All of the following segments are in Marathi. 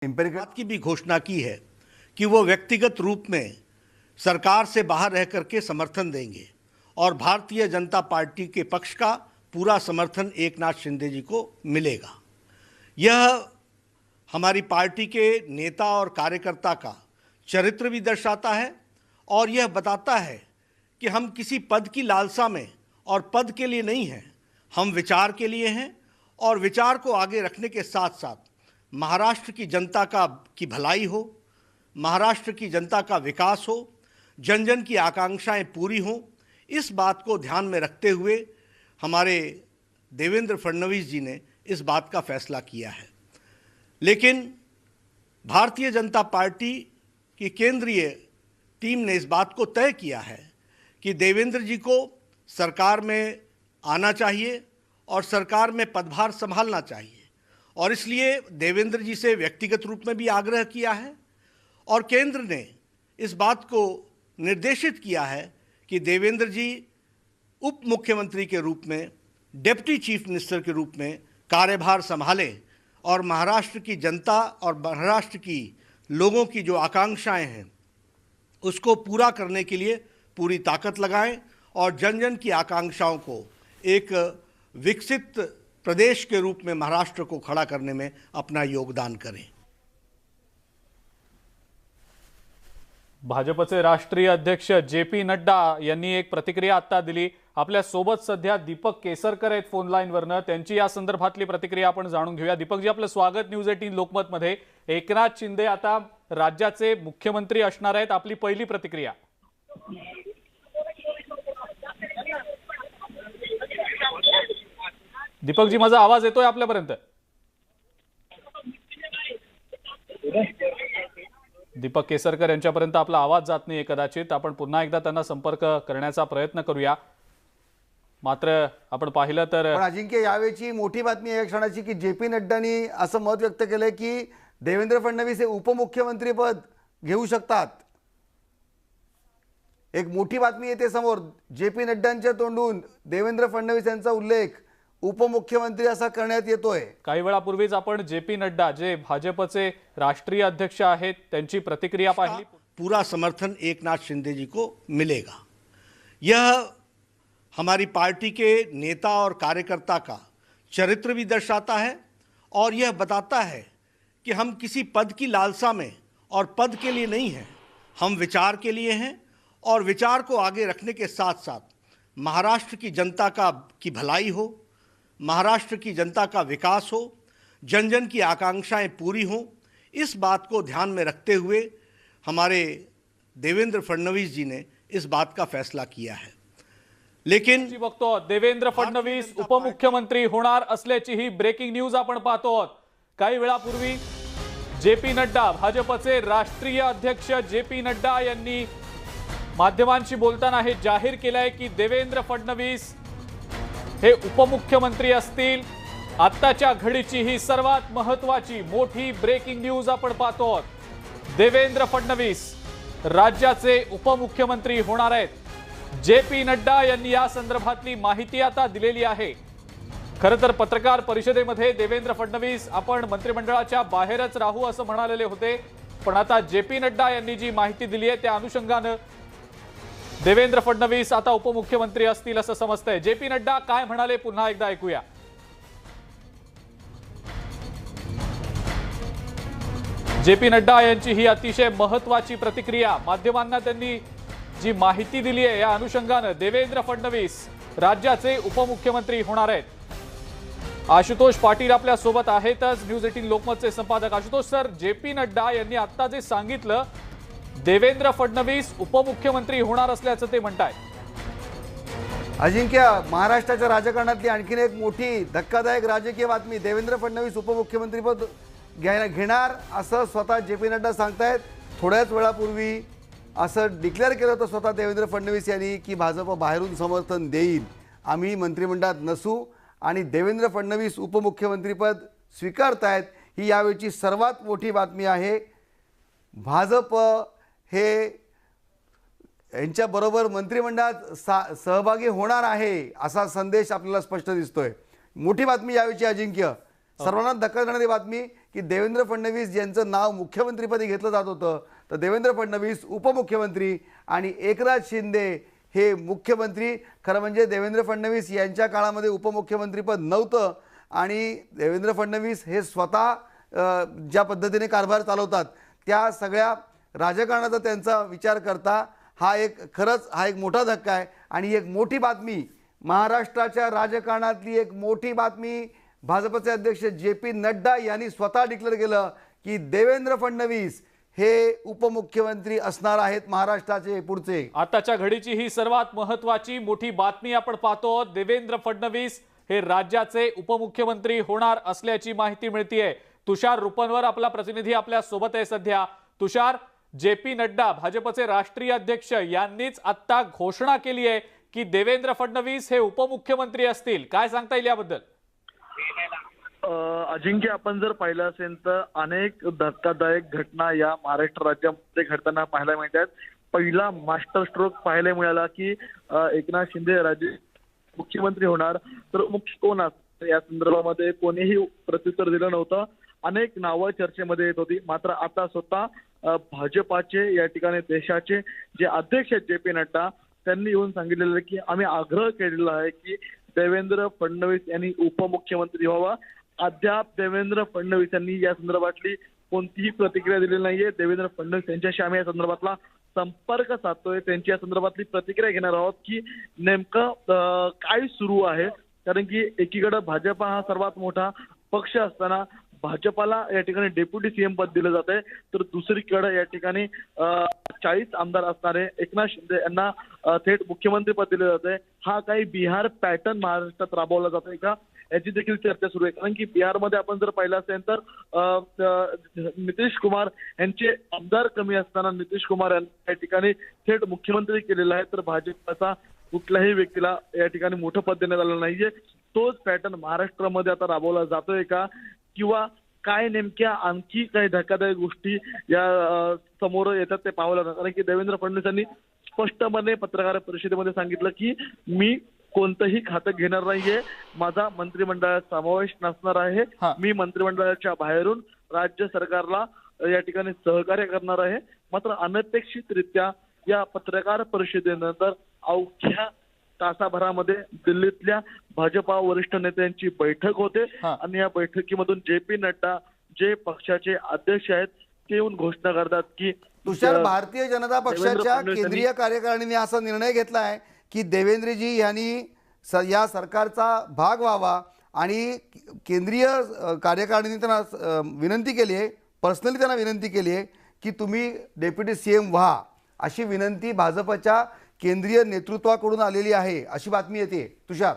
बात की भी घोषणा की है कि वो व्यक्तिगत रूप में सरकार से बाहर रह करके समर्थन देंगे और भारतीय जनता पार्टी के पक्ष का पूरा समर्थन एकनाथ शिंदे जी को मिलेगा। यह हमारी पार्टी के नेता और कार्यकर्ता का चरित्र भी दर्शाता है और यह बताता है कि हम किसी पद की लालसा में और पद के लिए नहीं हैं, हम विचार के लिए हैं और विचार को आगे रखने के साथ साथ महाराष्ट्र की जनता की भलाई हो, महाराष्ट्र की जनता का विकास हो, जन जन की आकांक्षाएं पूरी हों, इस बात को ध्यान में रखते हुए हमारे देवेंद्र फडणवीस जी ने इस बात का फैसला किया है। लेकिन भारतीय जनता पार्टी की केंद्रीय टीम ने इस बात को तय किया है कि देवेंद्र जी को सरकार में आना चाहिए और सरकार में पदभार संभालना चाहिए और इसलिए देवेंद्र जी से व्यक्तिगत रूप में भी आग्रह किया है और केंद्र ने इस बात को निर्देशित किया है कि देवेंद्र जी उप मुख्यमंत्री के रूप में, डिप्टी चीफ मिनिस्टर के रूप में कार्यभार संभालें और महाराष्ट्र की जनता और महाराष्ट्र की लोगों की जो आकांक्षाएं हैं उसको पूरा करने के लिए पूरी ताकत लगाएं और जन जन की आकांक्षाओं को एक विकसित प्रदेश के रूप में महाराष्ट्र को खड़ा करने में अपना योगदान करें। भाजपचे राष्ट्रीय अध्यक्ष जे.पी. नड्डा यांनी एक प्रतिक्रिया आता दिली। आपल्या सोबत सध्या दीपक केसरकर आहेत फोन लाईन वरनं, त्यांची या संदर्भातली प्रतिक्रिया आपण जाणून घेऊया। दीपक जी, आपलं स्वागत न्यूज 18 लोकमत मध्ये। एकनाथ शिंदे आता राज्याचे मुख्यमंत्री असणार आहेत, आपली पहिली प्रतिक्रिया। दीपक जी, माझा आवाज येतोय आपल्यापर्यंत? दीपक केसरकर यांच्यापर्यंत आपला आवाज जात नाहीये, कदाचित आपण पुन्हा एकदा त्यांना संपर्क करण्याचा प्रयत्न करूया। मात्र आपण पाहिलं तर अजिंक्य, यावेळची मोठी बातमी या क्षणाची की जे.पी. नड्डांनी असं मत व्यक्त केलंय की देवेंद्र फडणवीस हे उपमुख्यमंत्री पद घेऊ शकतात। एक मोठी बातमी येते समोर, जे.पी. नड्डांच्या तोंडून देवेंद्र फडणवीस यांचा उल्लेख उपमुख्यमंत्री असा करण्यात येतोय। काही वेळापूर्वीच आपण जे.पी. नड्डा जे भाजपचे राष्ट्रीय अध्यक्ष आहेत त्यांची प्रतिक्रिया पाहिली। पूरा समर्थन एकनाथ शिंदे जी को मिलेगा। यह हमारी पार्टी के नेता और कार्यकर्ता का चरित्र भी दर्शाता है और यह बताता है कि हम किसी पद की लालसा में और पद के लिए नहीं हैं, हम विचार के लिए हैं और विचार को आगे रखने के साथ साथ महाराष्ट्र की जनता की भलाई हो, महाराष्ट्र की जनता का विकास हो, जन जन की आकांक्षाएं पूरी हों, इस बात को ध्यान में रखते हुए हमारे देवेंद्र फडणवीस जी ने इस बात का फैसला किया है। लेकिन बघतो देवेंद्र फडणवीस उपमुख्यमंत्री होणार असल्याची ही ब्रेकिंग न्यूज आपण पाहतो आहोत। काही वेळापूर्वी जे.पी. नड्डा, भाजपचे राष्ट्रीय अध्यक्ष जे.पी. नड्डा यांनी माध्यमांशी बोलताना हे जाहीर केलंय की देवेंद्र फडणवीस हे उपमुख्यमंत्री असतील। आत्ताच्या घडीची ही सर्वात महत्त्वाची मोठी ब्रेकिंग न्यूज आपण पाहतो आहोत। देवेंद्र फडणवीस राज्याचे उपमुख्यमंत्री होणार आहेत। जे.पी. नड्डा यांनी या संदर्भातली माहिती आता दिलेली आहे। खरं तर पत्रकार परिषदेमध्ये देवेंद्र फडणवीस आपण मंत्रिमंडळाच्या बाहेरच राहू असं म्हणालेले होते, पण आता जे.पी. नड्डा यांनी जी माहिती दिली आहे त्या अनुषंगाने देवेंद्र फडणवीस आता उपमुख्यमंत्री असतील असं समजतंय। जे.पी. नड्डा काय म्हणाले पुन्हा एकदा ऐकूया। जे.पी. नड्डा यांची ही अतिशय महत्त्वाची प्रतिक्रिया, माध्यमांना त्यांनी जी माहिती दिली आहे या अनुषंगाने देवेंद्र फडणवीस राज्याचे उपमुख्यमंत्री होणार आहेत। आशुतोष पाटील आपल्या सोबत आहेतच, न्यूज 18 लोकमतचे संपादक। Ashutosh sir, J P. नड्डा यांनी आता जे सांगितलं देवेंद्र फडणवीस उपमुख्यमंत्री होणार असल्याचं ते म्हणतायत। अजिंक्य, महाराष्ट्राच्या राजकारणातली आणखीन एक मोठी धक्कादायक राजकीय बातमी, देवेंद्र फडणवीस उपमुख्यमंत्रीपद घेणार असं स्वतः जे.पी. नड्डा सांगतायत। थोड्याच वेळापूर्वी असं डिक्लेअर केलं होतं स्वतः देवेंद्र फडणवीस यांनी की भाजप बाहेरून समर्थन देईल, आम्ही मंत्रिमंडळात नसू आणि देवेंद्र फडणवीस उपमुख्यमंत्रीपद स्वीकारतायत। ही यावेळची सर्वात मोठी बातमी आहे। भाजप हे यांच्याबरोबर मंत्रिमंडळात सहभागी होणार आहे असा संदेश आपल्याला स्पष्ट दिसतोय। मोठी बातमी यावेळची अजिंक्य, सर्वांना धक्का देणारी बातमी की देवेंद्र फडणवीस ज्यांचं नाव मुख्यमंत्रीपदी घेतलं जात होतं, तर देवेंद्र फडणवीस उपमुख्यमंत्री आणि एकनाथ शिंदे हे मुख्यमंत्री. खरं म्हणजे देवेंद्र फडणवीस यांच्या काळामध्ये उपमुख्यमंत्रीपद नव्हतं आणि देवेंद्र फडणवीस हे स्वतः ज्या पद्धतीने कारभार चालवतात त्या सगळ्या राजकारणाचा त्यांचा विचार करता हा एक मोठा धक्का आहे. आणि एक मोठी बातमी, महाराष्ट्राच्या राजकारणातली एक मोठी बातमी, भाजपचे अध्यक्ष JP नड्डा यांनी स्वतः डिक्लेअर केलं की देवेंद्र फडणवीस हे उपमुख्यमंत्री असणार आहेत महाराष्ट्राचे पुढचे. आताच्या घडीची ही सर्वात महत्वाची मोठी बातमी आपण पाहतो. देवेंद्र फडणवीस हे राज्याचे उपमुख्यमंत्री होणार असल्याची माहिती मिळतीये. तुषार रुपनवर आपला प्रतिनिधी आपल्या सोबत आहे सध्या. तुषार, JP नड्डा भाजपचे राष्ट्रीय अध्यक्ष यांनीच आता घोषणा केली आहे की देवेंद्र फडणवीस हे उपमुख्यमंत्री असतील. काय सांगता येईल याबद्दल? अजिंक्य, आपण जर पाहिलं असेल तर अनेक धक्कादायक घटना या महाराष्ट्र राज्यामध्ये घडताना पाहायला मिळतात. पहिला मास्टर स्ट्रोक पाहायला मिळाला की एकनाथ शिंदे राज्य मुख्यमंत्री होणार, तर मुख्य कोण असणार या संदर्भामध्ये कोणीही प्रत्युत्तर दिलं नव्हतं. अनेक नावं चर्चेमध्ये येत होती. मात्र आता स्वतः भाजपाचे या ठिकाणी देशाचे जे अध्यक्ष आहेत JP नड्डा त्यांनी येऊन सांगितलेलं की आम्ही आग्रह केलेला आहे की देवेंद्र फडणवीस यांनी उपमुख्यमंत्री व्हावा. अद्याप देवेंद्र फडणवीस यांनी या संदर्भातली कोणतीही प्रतिक्रिया दिलेली नाहीये. देवेंद्र फडणवीस यांच्याशी आम्ही या संदर्भातला संपर्क साधतोय, त्यांची या संदर्भातली प्रतिक्रिया घेणार आहोत की नेमकं काय सुरू आहे. कारण की एकीकडे भाजपा हा सर्वात मोठा पक्ष असताना भाजपाला या ठिकाणी डेप्युटी CM पद दिलं जात आहे, तर दुसरीकडे या ठिकाणी 40 आमदार असणारे एकनाथ शिंदे यांना थेट मुख्यमंत्री पद दिलं जात आहे. हा काही बिहार पॅटर्न महाराष्ट्रात राबवला जातोय का याची देखील चर्चा सुरू आहे. कारण की बिहारमध्ये आपण जर पाहिलं असेल तर नितीश कुमार यांचे आमदार कमी असताना नितीश कुमार यांना या ठिकाणी थेट मुख्यमंत्री केलेला आहे, तर भाजपाचा कुठल्याही व्यक्तीला या ठिकाणी मोठं पद देण्यात आलं नाहीये. तोच पॅटर्न महाराष्ट्रामध्ये आता राबवला जातोय का, किंवा काय नेमक्या आणखी काही धक्कादायक गोष्टी या समोर येतात ते पाहावं लागणार. कारण की देवेंद्र फडणवीस यांनी स्पष्टपणे पत्रकार परिषदेमध्ये सांगितलं की मी कोणतंही खातं घेणार नाहीये, माझा मंत्रिमंडळात समावेश नसणार आहे, मी मंत्रिमंडळाच्या बाहेरून राज्य सरकारला या ठिकाणी सहकार्य करणार आहे. मात्र अनपेक्षितरित्या या पत्रकार परिषदेनंतर अवघ्या तासाभरामध्ये दिल्लीतल्या भाजपा वरिष्ठ नेत्यांची बैठक होते आणि या बैठकीमधून JP नड्डा जे पक्षाचे अध्यक्ष आहेत ते येऊन घोषणा करतात की तुषार, भारतीय जनता पक्षाच्या केंद्रीय कार्यकारिणीने असा निर्णय घेतला आहे की देवेंद्रजी यांनी या सरकारचा भाग व्हावा आणि केंद्रीय कार्यकारिणीने त्यांना विनंती केली आहे, पर्सनली त्यांना विनंती केली आहे की तुम्ही डेप्युटी CM व्हा, अशी विनंती भाजपच्या केंद्रीय नेतृत्वाकडून आलेली आहे, अशी बातमी येते. तुषार,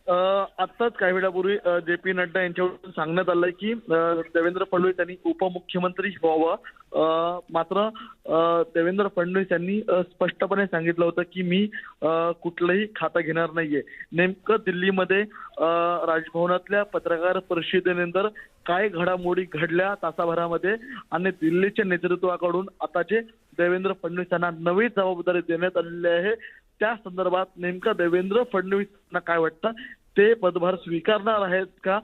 आत्ताच काही वेळापूर्वी JP नड्डा यांच्याकडून सांगण्यात आलंय की देवेंद्र फडणवीस यांनी उपमुख्यमंत्री व्हावं. मात्र देवेंद्र फडणवीस यांनी स्पष्टपणे सांगितलं होतं की मी कुठलंही खातं घेणार नाहीये. नेमकं दिल्लीमध्ये राजभवनातल्या पत्रकार परिषदेनंतर काय घडामोडी घडल्या तासाभरामध्ये आणि दिल्लीच्या नेतृत्वाकडून आता जे देवेंद्र फडणवीस यांना नवी जबाबदारी देण्यात आलेली आहे त्या संदर्भात नेमकं देवेंद्र फडणवीसांना काय वाटतं, ते पदभार स्वीकारणार आहेत का,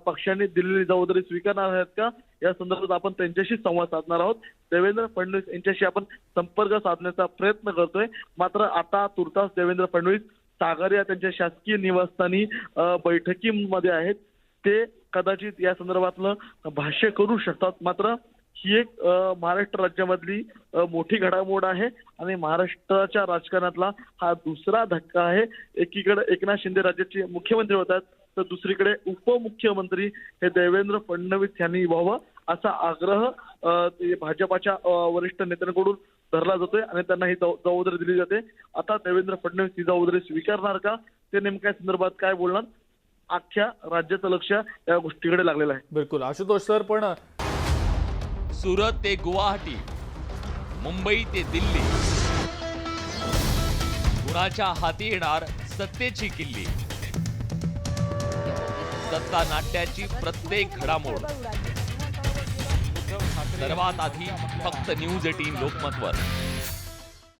पक्षाने दिलेली जबाबदारी स्वीकारणार आहेत का, या संदर्भात आपण त्यांच्याशी संवाद साधणार आहोत. देवेंद्र फडणवीस यांच्याशी आपण संपर्क साधण्याचा प्रयत्न करतोय. मात्र आता तुर्तास देवेंद्र फडणवीस सागरिया त्यांच्या शासकीय निवासस्थानी बैठकीमध्ये आहेत. ते कदाचित या संदर्भातलं भाष्य करू शकतात. मात्र ही एक महाराष्ट्र राज्यामधली मोठी घडामोड आहे आणि महाराष्ट्राच्या राजकारणातला हा दुसरा धक्का आहे. एकीकडे एकनाथ शिंदे राज्याचे मुख्यमंत्री होतात, तर दुसरीकडे उपमुख्यमंत्री हे देवेंद्र फडणवीस यांनी व्हावं असा आग्रह भाजपाच्या वरिष्ठ नेत्यांकडून धरला जातोय आणि त्यांना ही जबाबदारी दिली जाते. आता देवेंद्र फडणवीस ही जबाबदारी स्वीकारणार का, ते नेमक्या संदर्भात काय बोलणार, अख्ख्या राज्याचं लक्ष या गोष्टीकडे लागलेलं आहे. बिलकुल आशुतोष सर, पण सुरत ते गुवाहाटी, मुंबई ते दिल्ली, कुणाच्या हाती येणार सत्तेची किल्ली. सत्ता नाट्याची प्रत्येक घडामोड सर्वात आधी फक्त न्यूज 18 लोकमतवर.